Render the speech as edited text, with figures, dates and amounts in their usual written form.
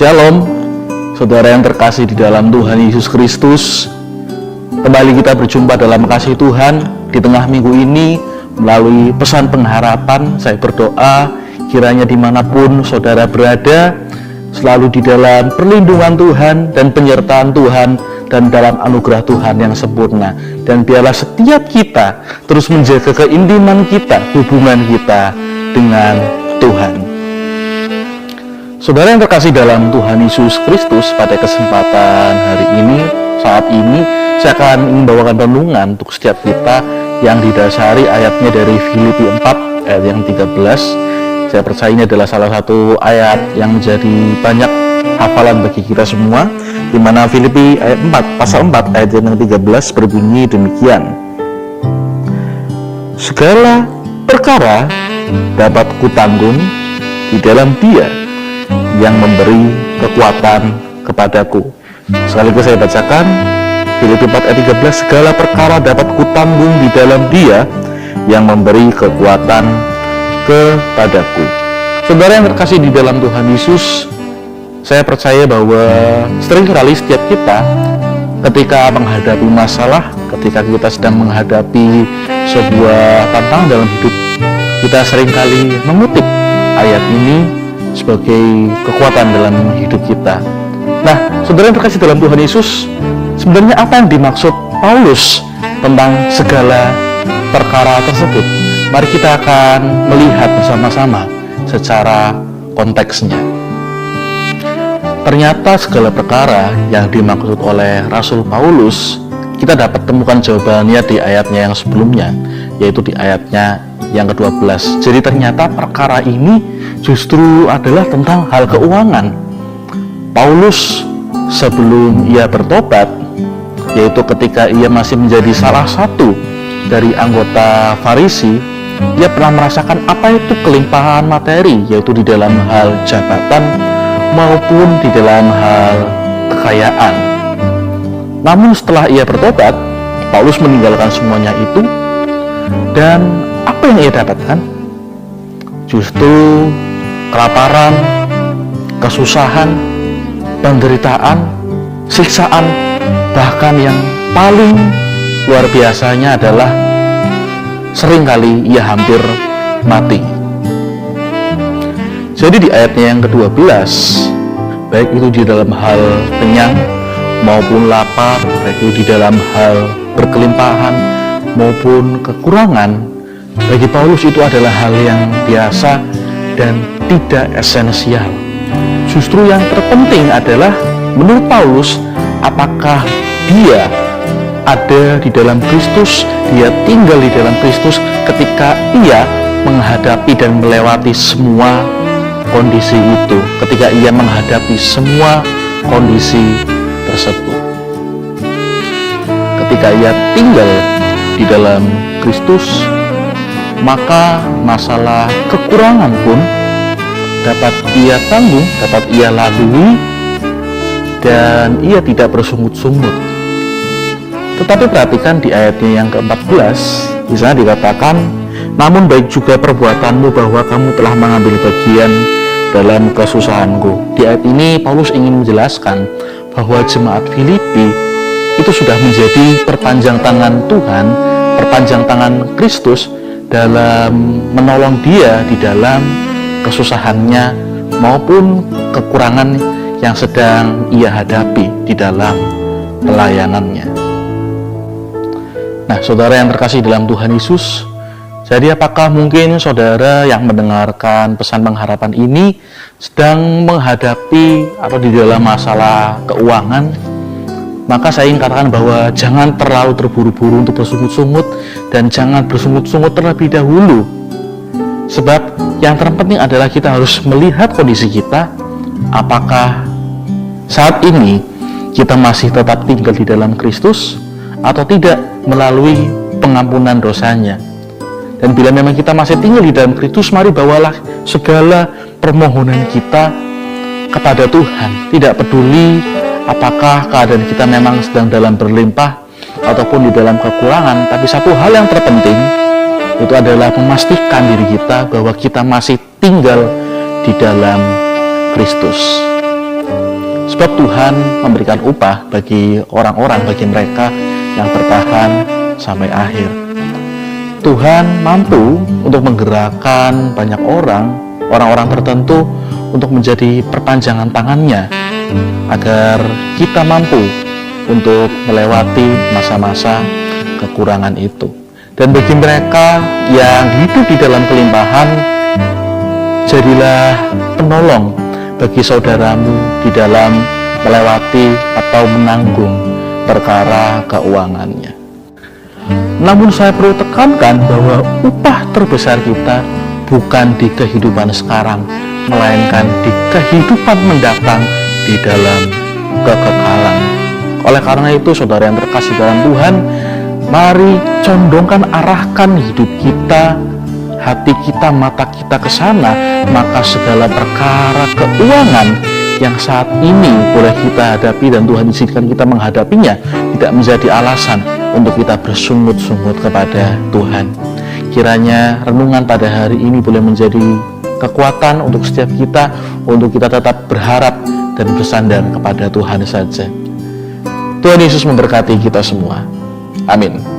Shalom, saudara yang terkasih di dalam Tuhan Yesus Kristus. Kembali kita berjumpa dalam kasih Tuhan di tengah minggu ini melalui pesan pengharapan. Saya berdoa kiranya dimanapun saudara berada, selalu di dalam perlindungan Tuhan dan penyertaan Tuhan dan dalam anugerah Tuhan yang sempurna. Dan biarlah setiap kita terus menjaga keintiman kita, hubungan kita dengan Tuhan. Saudara yang terkasih dalam Tuhan Yesus Kristus, pada kesempatan hari ini, saat ini, saya akan membawakan renungan untuk setiap kita yang didasari ayatnya dari Filipi 4 ayat yang 13. Saya percaya ini adalah salah satu ayat yang menjadi banyak hafalan bagi kita semua, di mana Filipi ayat 4, pasal 4 ayat yang 13 berbunyi demikian. Segala perkara dapat kutanggung di dalam Dia yang memberi kekuatan kepadaku. Sekaligus saya bacakan Filipi 4 ayat 13, segala perkara dapat kutanggung di dalam Dia yang memberi kekuatan kepadaku. Saudara yang terkasih di dalam Tuhan Yesus, saya percaya bahwa seringkali setiap kita ketika menghadapi masalah, ketika kita sedang menghadapi sebuah tantangan dalam hidup, kita seringkali mengutip ayat ini sebagai kekuatan dalam hidup kita. Nah, saudara yang terkasih dalam Tuhan Yesus, sebenarnya apa yang dimaksud Paulus tentang segala perkara tersebut? Mari kita akan melihat bersama-sama secara konteksnya. Ternyata segala perkara yang dimaksud oleh Rasul Paulus, kita dapat temukan jawabannya di ayatnya yang sebelumnya, yaitu di ayatnya yang ke-12. Jadi ternyata perkara ini justru adalah tentang hal keuangan. Paulus sebelum ia bertobat, yaitu ketika ia masih menjadi salah satu dari anggota Farisi, ia pernah merasakan apa itu kelimpahan materi, yaitu di dalam hal jabatan maupun di dalam hal kekayaan. Namun setelah ia bertobat, Paulus meninggalkan semuanya itu, dan apa yang ia dapatkan? Justru kelaparan, kesusahan, penderitaan, siksaan, bahkan yang paling luar biasanya adalah seringkali ia hampir mati. Jadi di ayatnya yang ke-12, baik itu di dalam hal kenyang maupun lapar, baik itu di dalam hal berkelimpahan maupun kekurangan, bagi Paulus itu adalah hal yang biasa dan tidak esensial. Justru yang terpenting adalah menurut Paulus, apakah dia ada di dalam Kristus, dia tinggal di dalam Kristus ketika ia menghadapi dan melewati semua kondisi itu, ketika ia menghadapi semua kondisi tersebut. Ketika ia tinggal di dalam Kristus, maka masalah kekurangan pun dapat ia tanggung, dapat ia lalui, dan ia tidak bersungut-sungut. Tetapi perhatikan di ayatnya yang ke-14, di sana dikatakan, namun baik juga perbuatanmu bahwa kamu telah mengambil bagian dalam kesusahanku. Di ayat ini Paulus ingin menjelaskan bahwa jemaat Filipi itu sudah menjadi perpanjang tangan Tuhan, perpanjang tangan Kristus dalam menolong dia di dalam kesusahannya maupun kekurangan yang sedang ia hadapi di dalam pelayanannya. Nah, saudara yang terkasih dalam Tuhan Yesus, jadi apakah mungkin saudara yang mendengarkan pesan pengharapan ini sedang menghadapi atau di dalam masalah keuangan? Maka saya ingin katakan bahwa jangan terlalu terburu-buru untuk bersungut-sungut, dan jangan bersungut-sungut terlebih dahulu. Sebab yang terpenting adalah kita harus melihat kondisi kita, apakah saat ini kita masih tetap tinggal di dalam Kristus atau tidak melalui pengampunan dosanya. Dan bila memang kita masih tinggal di dalam Kristus, mari bawalah segala permohonan kita kepada Tuhan, tidak peduli apakah keadaan kita memang sedang dalam berlimpah ataupun di dalam kekurangan. Tapi satu hal yang terpenting itu adalah memastikan diri kita bahwa kita masih tinggal di dalam Kristus. Sebab Tuhan memberikan upah bagi orang-orang, bagi mereka yang bertahan sampai akhir. Tuhan mampu untuk menggerakkan banyak orang-orang tertentu untuk menjadi perpanjangan tangannya, agar kita mampu untuk melewati masa-masa kekurangan itu. Dan bagi mereka yang hidup di dalam kelimpahan, jadilah penolong bagi saudaramu di dalam melewati atau menanggung perkara keuangannya. Namun saya perlu tekankan bahwa upah terbesar kita bukan di kehidupan sekarang, melainkan di kehidupan mendatang di dalam kekekalan. Oleh karena itu, saudara yang terkasih dalam Tuhan, mari condongkan, arahkan hidup kita, hati kita, mata kita ke sana, maka segala perkara keuangan yang saat ini boleh kita hadapi dan Tuhan izinkan kita menghadapinya tidak menjadi alasan untuk kita bersungut-sungut kepada Tuhan. Kiranya renungan pada hari ini boleh menjadi kekuatan untuk setiap kita, untuk kita tetap berharap dan bersandar kepada Tuhan saja. Tuhan Yesus memberkati kita semua. Amin.